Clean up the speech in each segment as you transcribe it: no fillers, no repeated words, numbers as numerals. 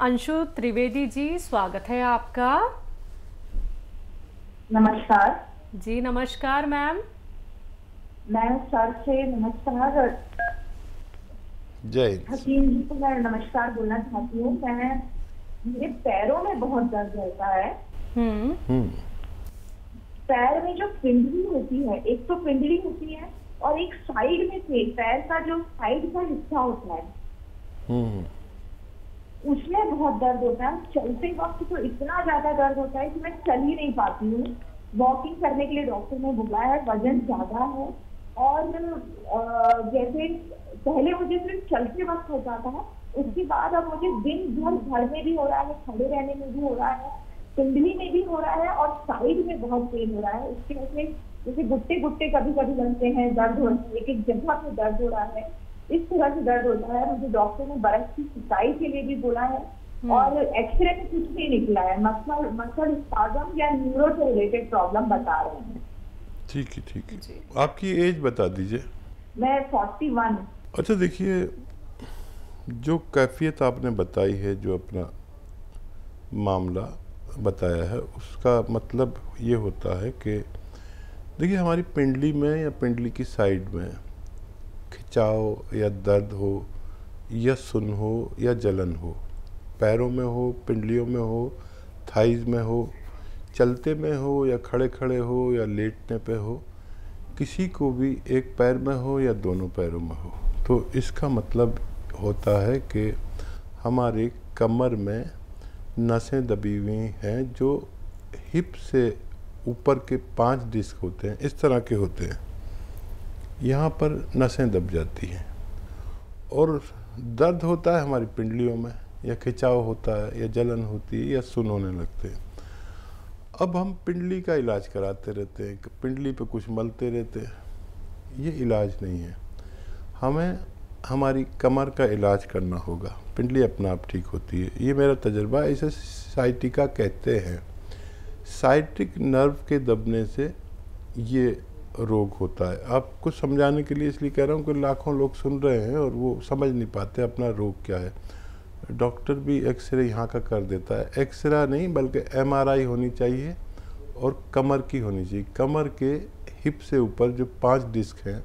अंशु त्रिवेदी जी, स्वागत है आपका। नमस्कार। जी नमस्कार मैम। मैं सर से नमस्कार जय। हकीम जी को मैं नमस्कार बोलना चाहती हूँ। मेरे पैरों में बहुत दर्द रहता है। पैर में जो पिंडली होती है, एक तो पिंडली होती है और एक साइड में से पैर का जो साइड का हिस्सा होता है उसमें बहुत दर्द होता है। चलते वक्त तो इतना ज्यादा दर्द होता है कि मैं चल ही नहीं पाती हूँ। वॉकिंग करने के लिए डॉक्टर ने बोला है, वजन ज्यादा है और जैसे पहले मुझे सिर्फ चलते वक्त होता था, उसके बाद अब मुझे दिन भर घर में भी हो रहा है, खड़े रहने में भी हो रहा है, पिंडली में भी हो रहा है और साइड में बहुत पेन हो रहा है। उसकी वजह से जैसे गुट्टे गुट्टे कभी कभी बनते हैं, दर्द हो रहा है, एक एक जगह पे दर्द हो रहा है, इस तरह से दर्द होता है। मुझे डॉक्टर ने बर्फ की सिकाई के लिए भी बोला है और एक्सरे में कुछ नहीं निकला है। मसल स्पाज्म या न्यूरो से रिलेटेड प्रॉब्लम बता रहे हैं। ठीक है, ठीक है। आपकी एज बता दीजिए। मैं 41। अच्छा, देखिए, जो कैफियत आपने बताई है, जो अपना मामला बताया है, उसका मतलब ये होता है कि देखिए, हमारी पिंडली में या पिंडली की साइड में खिंचाव या दर्द हो या सुन हो या जलन हो, पैरों में हो, पिंडलियों में हो, थाइज में हो, चलते में हो या खड़े खड़े हो या लेटने पे हो, किसी को भी एक पैर में हो या दोनों पैरों में हो, तो इसका मतलब होता है कि हमारी कमर में नसें दबी हुई हैं, जो हिप से ऊपर के 5 डिस्क होते हैं, इस तरह के होते हैं, यहाँ पर नसें दब जाती हैं और दर्द होता है हमारी पिंडलियों में, या खिंचाव होता है या जलन होती है या सुन होने लगते हैं। अब हम पिंडली का इलाज कराते रहते हैं, पिंडली पे कुछ मलते रहते हैं, ये इलाज नहीं है। हमें हमारी कमर का इलाज करना होगा, पिंडली अपने आप ठीक होती है। ये मेरा तजुर्बा, इसे साइटिका कहते हैं। साइटिक नर्व के दबने से ये रोग होता है। आपको समझाने के लिए इसलिए कह रहा हूँ कि लाखों लोग सुन रहे हैं और वो समझ नहीं पाते अपना रोग क्या है। डॉक्टर भी एक्सरे यहाँ का कर देता है, एक्सरे नहीं बल्कि एमआरआई होनी चाहिए और कमर की होनी चाहिए। कमर के हिप से ऊपर जो 5 डिस्क हैं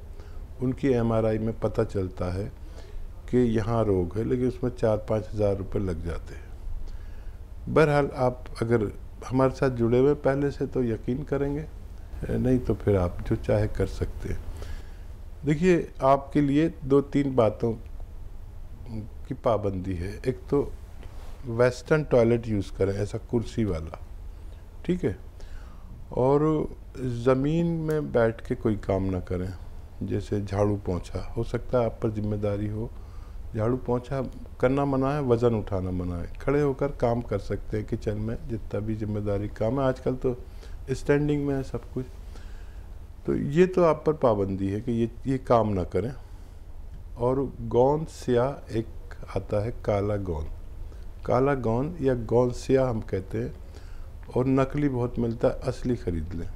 उनकी एमआरआई में पता चलता है कि यहाँ रोग है, लेकिन उसमें 4-5 हज़ार रुपये लग जाते हैं। बहरहाल, आप अगर हमारे साथ जुड़े हुए पहले से तो यकीन करेंगे, नहीं तो फिर आप जो चाहे कर सकते हैं। देखिए, आपके लिए 2-3 बातों की पाबंदी है। एक तो वेस्टर्न टॉयलेट यूज़ करें, ऐसा कुर्सी वाला, ठीक है, और ज़मीन में बैठ के कोई काम ना करें, जैसे झाड़ू पोंछा। हो सकता है आप पर जिम्मेदारी हो, झाड़ू पोंछा करना मना है, वज़न उठाना मना है। खड़े होकर काम कर सकते हैं किचन में, जितना भी जिम्मेदारी काम है। आजकल तो स्टैंडिंग में है सब कुछ, तो ये तो आप पर पाबंदी है कि ये काम ना करें। और गोंद स्याह एक आता है, काला गोंद या गोंद स्याह हम कहते हैं, और नकली बहुत मिलता है, असली खरीद लें।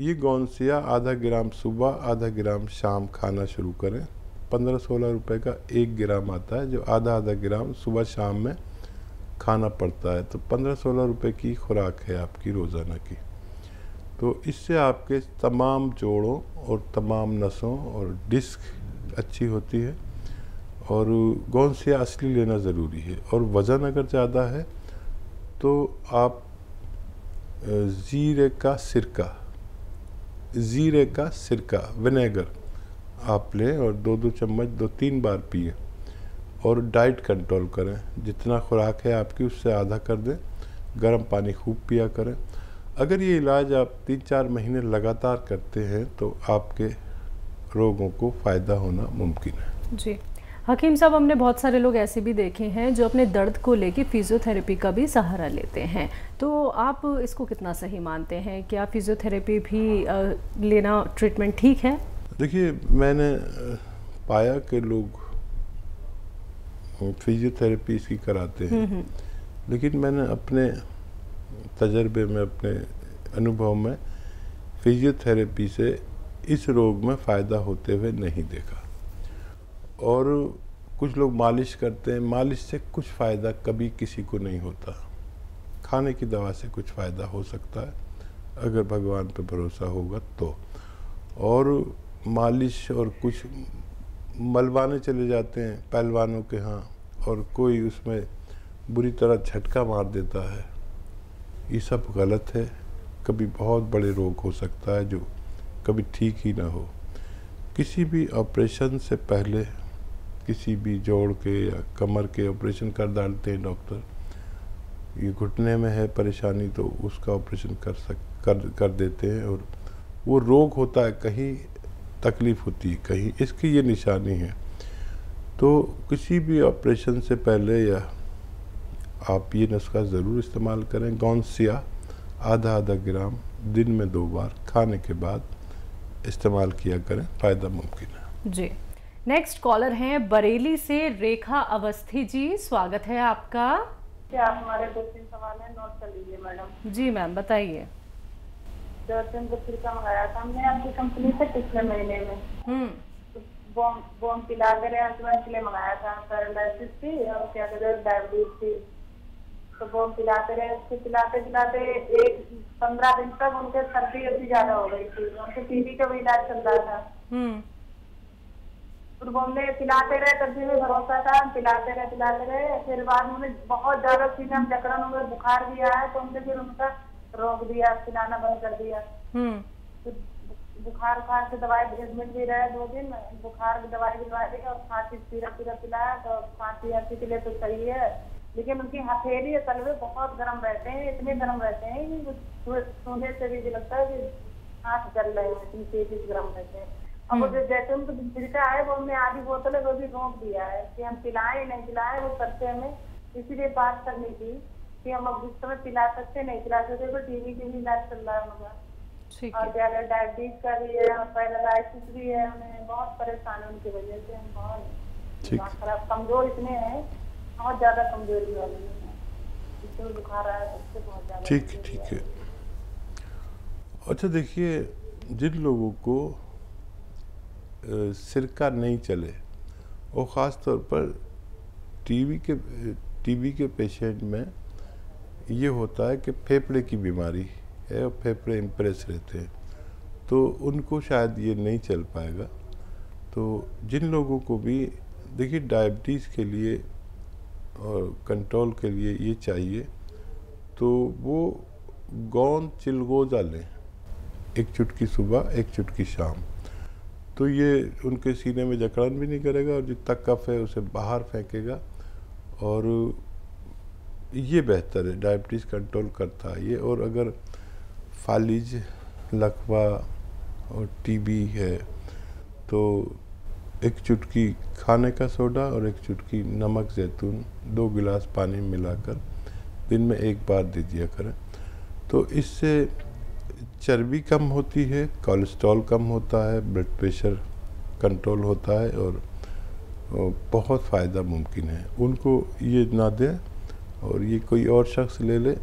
ये गोंद स्याह आधा ग्राम सुबह, आधा ग्राम शाम खाना शुरू करें। 15-16 रुपए का 1 ग्राम आता है, जो आधा ग्राम सुबह शाम में खाना पड़ता है। तो 15-16 रुपए की खुराक है आपकी रोज़ाना की। तो इससे आपके तमाम जोड़ों और तमाम नसों और डिस्क अच्छी होती है। और गोंद स्याह असली लेना ज़रूरी है। और वज़न अगर ज़्यादा है तो आप ज़ीरे का सिरका विनेगर आप लें और 2-2 चम्मच 2-3 बार पिए। और डाइट कंट्रोल करें, जितना खुराक है आपकी उससे आधा कर दें। गर्म पानी खूब पिया करें। अगर ये इलाज आप 3-4 महीने लगातार करते हैं तो आपके रोगों को फ़ायदा होना मुमकिन है। जी हकीम साहब, हमने बहुत सारे लोग ऐसे भी देखे हैं जो अपने दर्द को लेके फिजियोथेरेपी का भी सहारा लेते हैं, तो आप इसको कितना सही मानते हैं? क्या फिजियोथेरेपी भी लेना ट्रीटमेंट ठीक है? देखिए, मैंने पाया कि लोग फिजियोथेरेपी इसकी कराते हैं, लेकिन मैंने अपने तजर्बे में, अपने अनुभव में फिजियोथेरेपी से इस रोग में फ़ायदा होते हुए नहीं देखा। और कुछ लोग मालिश करते हैं, मालिश से कुछ फ़ायदा कभी किसी को नहीं होता। खाने की दवा से कुछ फ़ायदा हो सकता है अगर भगवान पे भरोसा होगा तो। और मालिश और कुछ मलवाने चले जाते हैं पहलवानों के यहाँ और कोई उसमें बुरी तरह झटका मार देता है, ये सब गलत है। कभी बहुत बड़े रोग हो सकता है जो कभी ठीक ही ना हो। किसी भी ऑपरेशन से पहले किसी भी जोड़ के या कमर के ऑपरेशन कर डालते हैं डॉक्टर। ये घुटने में है परेशानी तो उसका ऑपरेशन कर देते हैं। और वो रोग होता है, कहीं तकलीफ़ होती है, कहीं इसकी ये निशानी है। तो किसी भी ऑपरेशन से पहले या आप ये नुस्खा ज़रूर इस्तेमाल करें। गौनसिया आधा ग्राम दिन में 2 बार खाने के बाद इस्तेमाल किया करें, फ़ायदा मुमकिन है। जी, नेक्स्ट कॉलर हैं बरेली से रेखा अवस्थी जी, स्वागत है आपका। क्या आप हमारे 2-3 सवाल है नोट कर लीजिए मैडम। जी मैम बताइए। जर्सन का मंगाया था हमने आपकी कंपनी से पिछले महीने में। बॉम पिला कर हस्बैंड के लिए मंगाया था, पैरालिसिस थी और क्या कहते हैं डायबिटीज थी। तो बॉम पिलाते रहे, उसके पिलाते 15 दिन तक उनके सर्दी अभी ज्यादा हो गई थी। उनके टीबी का भी इलाज चल रहा था। फिर बॉम पिलाते रहे, तब भी भरोसा था, पिलाते रहे। फिर बाद में बहुत ज्यादा सीना जकड़न हुए, बुखार भी आया तो उनसे फिर उनका रोक दिया, पिलाना बंद कर दिया। बुखार से दवाई एडमिट भी रहे 2 दिन, बुखार की दवाई दिलवा दी और खांसी सिरप पिलाया तो खांसी के लिए तो सही है। लेकिन उनकी हथेली और तलवे बहुत गर्म रहते हैं, इतने गर्म रहते हैं कि सोने से भी लगता है कि हाथ जल रहे हैं, इतनी तेजी से गर्म रहते हैं। और वो जैसे उनको दिलचा है वो हमने आधी बोतल है वो भी रोक दिया है कि हम पिलाएं नहीं पिलाएं। वो करते हमें इसीलिए बात करनी थी कि हम अब इस समय पिला सकते नहीं पिला सकते। तो टीबी के भी इलाज चल रहा है होगा और ज्यादा डायबिटीज का भी है और पैरालिसिस भी है। हमें बहुत परेशान है उनकी वजह से, हम बहुत खराब कमजोर इतने हैं, बहुत ज्यादा कमजोरी वाली है, इससे बुखार आया उससे बहुत ज्यादा। ठीक है। अच्छा देखिए, जिन लोगों को सिरका नहीं चले और ख़ास तौर पर टीबी के पेशेंट में ये होता है कि फेफड़े की बीमारी है और फेफड़े इम्प्रेस रहते हैं, तो उनको शायद ये नहीं चल पाएगा। तो जिन लोगों को भी देखिए डायबिटीज़ के लिए और कंट्रोल के लिए ये चाहिए तो वो गोंद चिलगोज़ा लें, 1 चुटकी सुबह 1 चुटकी शाम। तो ये उनके सीने में जकड़न भी नहीं करेगा और जितना कफ है उसे बाहर फेंकेगा और ये बेहतर है, डायबिटीज़ कंट्रोल करता है ये। और अगर फालिज, लकवा और टीबी है तो 1 चुटकी खाने का सोडा और 1 चुटकी नमक जैतून 2 गिलास पानी मिलाकर दिन में 1 बार दे दिया करें। तो इससे चर्बी कम होती है, कोलेस्ट्रॉल कम होता है, ब्लड प्रेशर कंट्रोल होता है और बहुत फ़ायदा मुमकिन है। उनको ये ना दें और ये कोई और शख्स ले ले,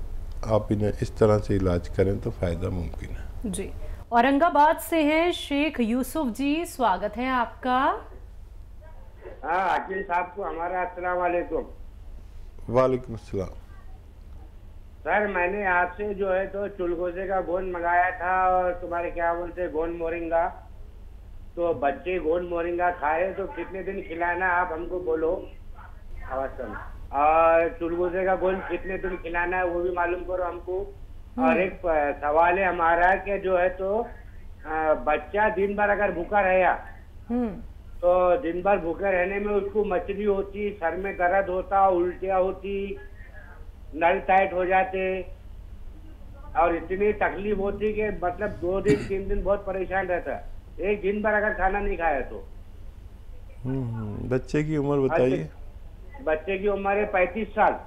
आप इन्हें इस तरह से इलाज करें तो फ़ायदा मुमकिन है। जी, औरंगाबाद से हैं शेख यूसुफ जी, स्वागत है आपका। हाँ अकील साहब को हमारा अस्सलाम वालेकुम। वालेकुम अस्सलाम। सर मैंने आपसे जो है तो चुलगोजे का गोंद मंगाया था और तुम्हारे क्या बोलते हैं गोंद मोरिंगा। तो बच्चे गोंद मोरिंगा खाए तो कितने दिन खिलाना आप हमको बोलो। और चुलगोजे का गोंद कितने दिन खिलाना है वो भी मालूम करो हमको। और एक सवाल है हमारा कि जो है तो बच्चा दिन भर अगर भूखा रहा तो दिन भर भूखे रहने में उसको मछली होती, सर में दर्द होता, उल्टियाँ होती, नल टाइट हो जाते और इतनी तकलीफ होती कि मतलब 2 दिन 3 दिन बहुत परेशान रहता। एक दिन भर अगर खाना नहीं खाया तो। बच्चे की उम्र बताइए। बच्चे की उम्र है 35 साल।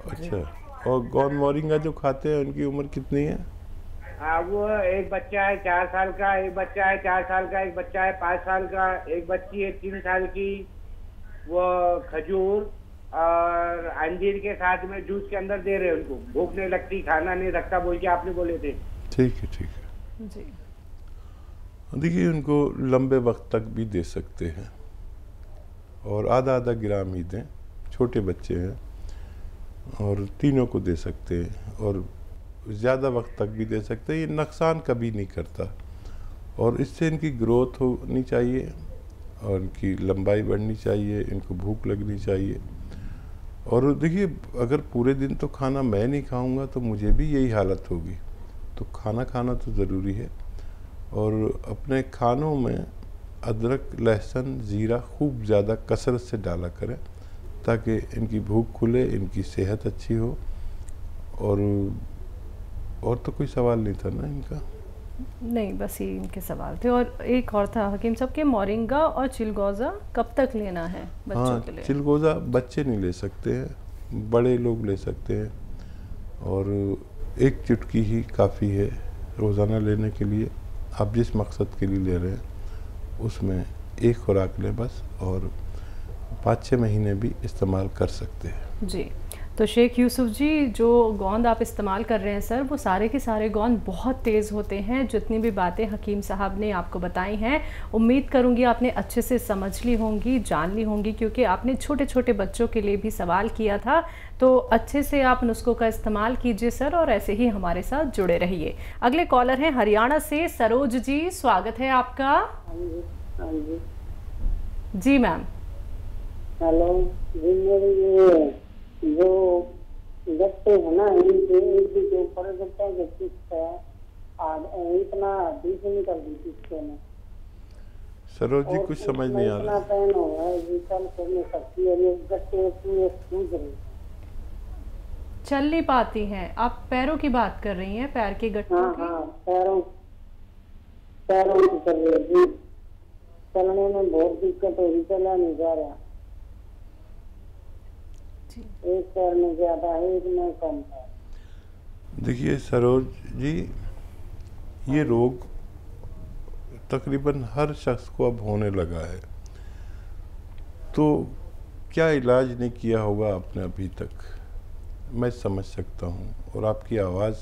अच्छा, और गोंद मोरिंगा जो खाते हैं उनकी उम्र कितनी है? हाँ वो एक बच्चा है 4 साल का, एक बच्चा है 4 साल का, एक बच्चा है 5 साल का, एक बच्ची है 3 साल की। वो खजूर और अंजीर के साथ में जूस के अंदर दे रहे हैं उनको। भूख नहीं लगती, खाना नहीं लगता बोल के आपने बोले थे। ठीक है जी। देखिए उनको लंबे वक्त तक भी दे सकते हैं और आधा आधा ग्राम ही दें, छोटे बच्चे हैं और तीनों को दे सकते हैं और ज़्यादा वक्त तक भी दे सकते हैं। ये नुकसान कभी नहीं करता और इससे इनकी ग्रोथ होनी चाहिए और इनकी लंबाई बढ़नी चाहिए, इनको भूख लगनी चाहिए। और देखिए, अगर पूरे दिन तो खाना मैं नहीं खाऊंगा तो मुझे भी यही हालत होगी, तो खाना खाना तो ज़रूरी है। और अपने खानों में अदरक, लहसुन, ज़ीरा खूब ज़्यादा कसरत से डाला करें ताकि इनकी भूख खुले, इनकी सेहत अच्छी हो। और तो कोई सवाल नहीं था ना इनका? नहीं, बस ये इनके सवाल थे। और एक और था हकीम साहब के, मोरिंगा और चिलगोज़ा कब तक लेना है बच्चों के लिए? चिलगोज़ा बच्चे नहीं ले सकते हैं, बड़े लोग ले सकते हैं और एक चुटकी ही काफ़ी है रोज़ाना लेने के लिए। आप जिस मकसद के लिए ले रहे हैं उसमें एक खुराक लें बस, और 5-6 महीने भी इस्तेमाल कर सकते हैं। जी, तो शेख यूसुफ जी, जो गोंद आप इस्तेमाल कर रहे हैं सर, वो सारे के सारे गोंद बहुत तेज़ होते हैं। जितनी भी बातें हकीम साहब ने आपको बताई हैं, उम्मीद करूंगी आपने अच्छे से समझ ली होंगी, जान ली होंगी, क्योंकि आपने छोटे छोटे बच्चों के लिए भी सवाल किया था। तो अच्छे से आप नुस्खों का इस्तेमाल कीजिए सर, और ऐसे ही हमारे साथ जुड़े रहिए। अगले कॉलर हैं हरियाणा से सरोज जी, स्वागत है आपका। जी मैम। हेलो जी, जो गट्टे है ना, इनके जो ऊपर गट्टा जो किस्त है इतना दूसरी कर दी किस्ते में। सरोज जी, कुछ समझ नहीं आ रहा। इतना पैन हो है ये कल करने सकती है, ये गट्टे पूरे सूझ रहे, चल नहीं पाती हैं। आप पैरों की बात कर रही हैं, पैर के गट्टों की? हाँ, पैरों की कर रही है, चलने में बहुत दिक्कत हो रही, चला नहीं जा रहा। एक पैर में ज्यादा है, एक में कम है। देखिए सरोज जी, ये रोग तकरीबन हर शख्स को अब होने लगा है, तो क्या इलाज नहीं किया होगा आपने अभी तक, मैं समझ सकता हूँ। और आपकी आवाज़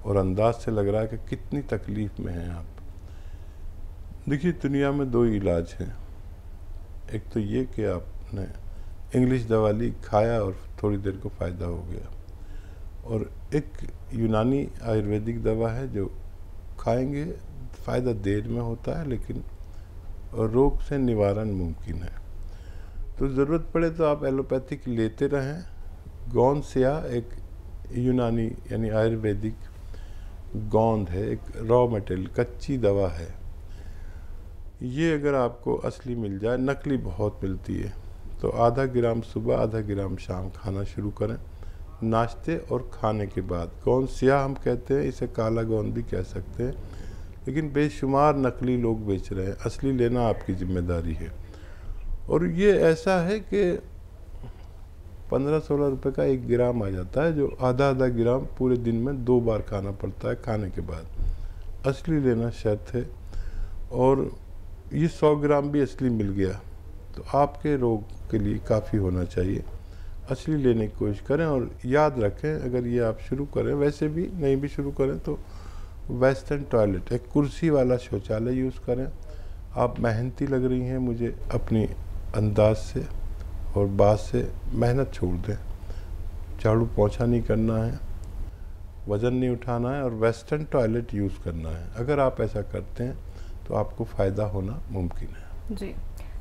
और अंदाज से लग रहा है कि कितनी तकलीफ़ में हैं आप। देखिए, दुनिया में 2 इलाज हैं। एक तो ये कि आपने इंग्लिश दवा ली, खाया और थोड़ी देर को फ़ायदा हो गया, और एक यूनानी आयुर्वेदिक दवा है जो खाएंगे फ़ायदा देर में होता है, लेकिन रोग से निवारण मुमकिन है। तो ज़रूरत पड़े तो आप एलोपैथिक लेते रहें। गोंद स्याह एक यूनानी यानी आयुर्वेदिक गोंद है, एक रॉ मटेरियल, कच्ची दवा है। ये अगर आपको असली मिल जाए, नकली बहुत मिलती है, तो आधा ग्राम सुबह, आधा ग्राम शाम खाना शुरू करें, नाश्ते और खाने के बाद। गोंद स्याह हम कहते हैं, इसे काला गोंद भी कह सकते हैं, लेकिन बेशुमार नकली लोग बेच रहे हैं। असली लेना आपकी जिम्मेदारी है। और ये ऐसा है कि 15-16 रुपये का 1 ग्राम आ जाता है, जो आधा आधा ग्राम पूरे दिन में 2 बार खाना पड़ता है खाने के बाद। असली लेना शर्त है। और ये 100 ग्राम भी असली मिल गया तो आपके रोग के लिए काफ़ी होना चाहिए। असली लेने की कोशिश करें, और याद रखें, अगर ये आप शुरू करें, वैसे भी नहीं भी शुरू करें, तो वेस्टर्न टॉयलेट, एक कुर्सी वाला शौचालय यूज़ करें। आप मेहनती लग रही हैं मुझे, अपनी अंदाज से और बात से मेहनत छोड़ दें। झाड़ू पोंछा नहीं करना है, वज़न नहीं उठाना है, और वेस्टर्न टॉयलेट यूज़ करना है। अगर आप ऐसा करते हैं तो आपको फ़ायदा होना मुमकिन है। जी,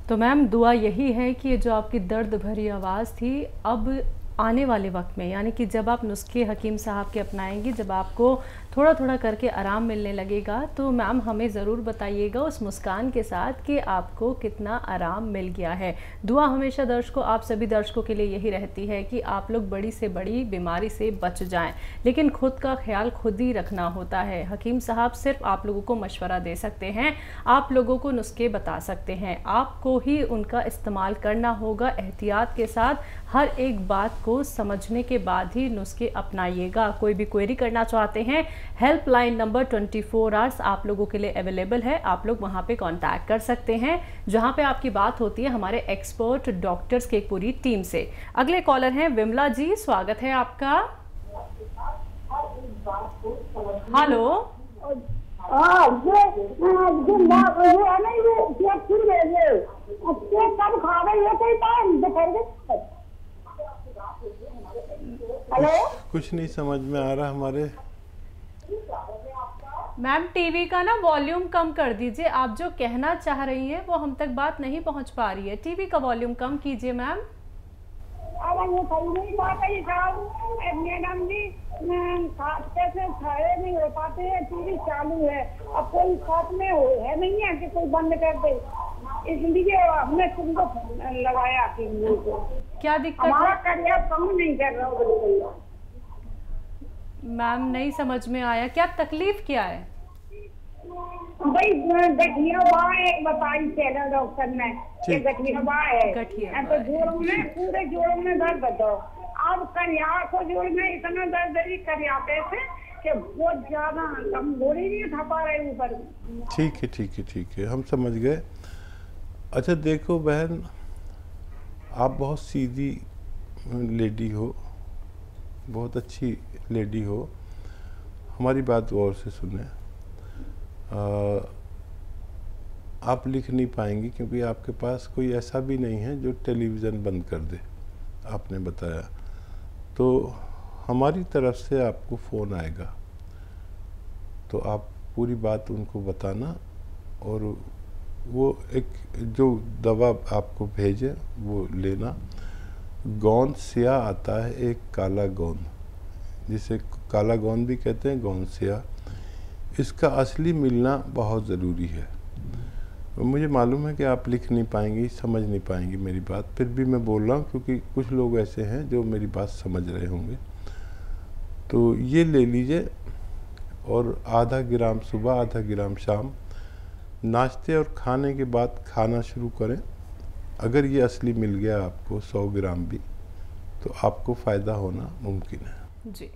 तो मैम दुआ यही है कि जो आपकी दर्द भरी आवाज़ थी, अब आने वाले वक्त में, यानी कि जब आप नुस्खे हकीम साहब के अपनाएंगे, जब आपको थोड़ा थोड़ा करके आराम मिलने लगेगा, तो मैम हमें ज़रूर बताइएगा उस मुस्कान के साथ कि आपको कितना आराम मिल गया है। दुआ हमेशा दर्शकों, आप सभी दर्शकों के लिए यही रहती है कि आप लोग बड़ी से बड़ी बीमारी से बच जाएं, लेकिन खुद का ख्याल खुद ही रखना होता है। हकीम साहब सिर्फ आप लोगों को मशवरा दे सकते हैं, आप लोगों को नुस्खे बता सकते हैं, आपको ही उनका इस्तेमाल करना होगा एहतियात के साथ। हर एक बात को समझने के बाद ही नुस्खे अपनाइएगा। कोई भी क्वेरी करना चाहते हैं, हेल्पलाइन नंबर 24 आवर्स आप लोगों के लिए अवेलेबल है। आप लोग वहां पे कांटेक्ट कर सकते हैं, जहां पे आपकी बात होती है हमारे एक्सपर्ट डॉक्टर्स की एक पूरी टीम से। अगले कॉलर हैं विमला जी, स्वागत है आपका। हेलो, हाँ ये है ना, ये पेट फिर गए ये पेट कब खा रहे ये कोई टाइम बताइए। हेलो, कुछ नहीं समझ में आ रहा हमारे। मैम टीवी का ना वॉल्यूम कम कर दीजिए, आप जो कहना चाह रही हैं वो हम तक बात नहीं पहुंच पा रही है। टीवी का वॉल्यूम कम कीजिए मैम। अरे वो सही नहीं बात है साहब, मैडम जी खाते से खड़े नहीं हो पाते हैं, टीवी चालू है, अब कोई साथ में है नहीं है कि कोई बंद कर दे, इसलिए हमने तुमको लगाया टीवी को। क्या दिक्कत हमारा है करियर कम नहीं कर रहा बिल्कुल। मैम? नहीं समझ में आया, क्या तकलीफ क्या है? भाई गठिया बाँ एक बताई चैनल डॉक्टर ने कि गठिया बाँ है, तो जोड़ों में पूरे जोड़ों में दर्द दो। अब करिया को जोड़ में इतना दर्द है करियाते थे कि बहुत ज्यादा हम गोली नहीं उठा पा रहे ऊपर। ठीक है ठीक है ठीक है, हम समझ गए। अच्छा देखो बहन, आप बहुत सीधी लेडी हो, बहुत अच्छी लेडी हो, हमारी बात गौर से सुने। आप लिख नहीं पाएंगी क्योंकि आपके पास कोई ऐसा भी नहीं है जो टेलीविज़न बंद कर दे, आपने बताया। तो हमारी तरफ से आपको फ़ोन आएगा तो आप पूरी बात उनको बताना, और वो एक जो दवा आपको भेजे वो लेना। गोंद सिया आता है, एक काला गोंद, जिसे काला गोंद भी कहते हैं, गोंद सिया, इसका असली मिलना बहुत ज़रूरी है। मुझे मालूम है कि आप लिख नहीं पाएंगी, समझ नहीं पाएंगी मेरी बात, फिर भी मैं बोल रहा हूँ क्योंकि कुछ लोग ऐसे हैं जो मेरी बात समझ रहे होंगे। तो ये ले लीजिए, और आधा ग्राम सुबह आधा ग्राम शाम, नाश्ते और खाने के बाद खाना शुरू करें। अगर ये असली मिल गया आपको 100 ग्राम भी, तो आपको फ़ायदा होना मुमकिन है। जी।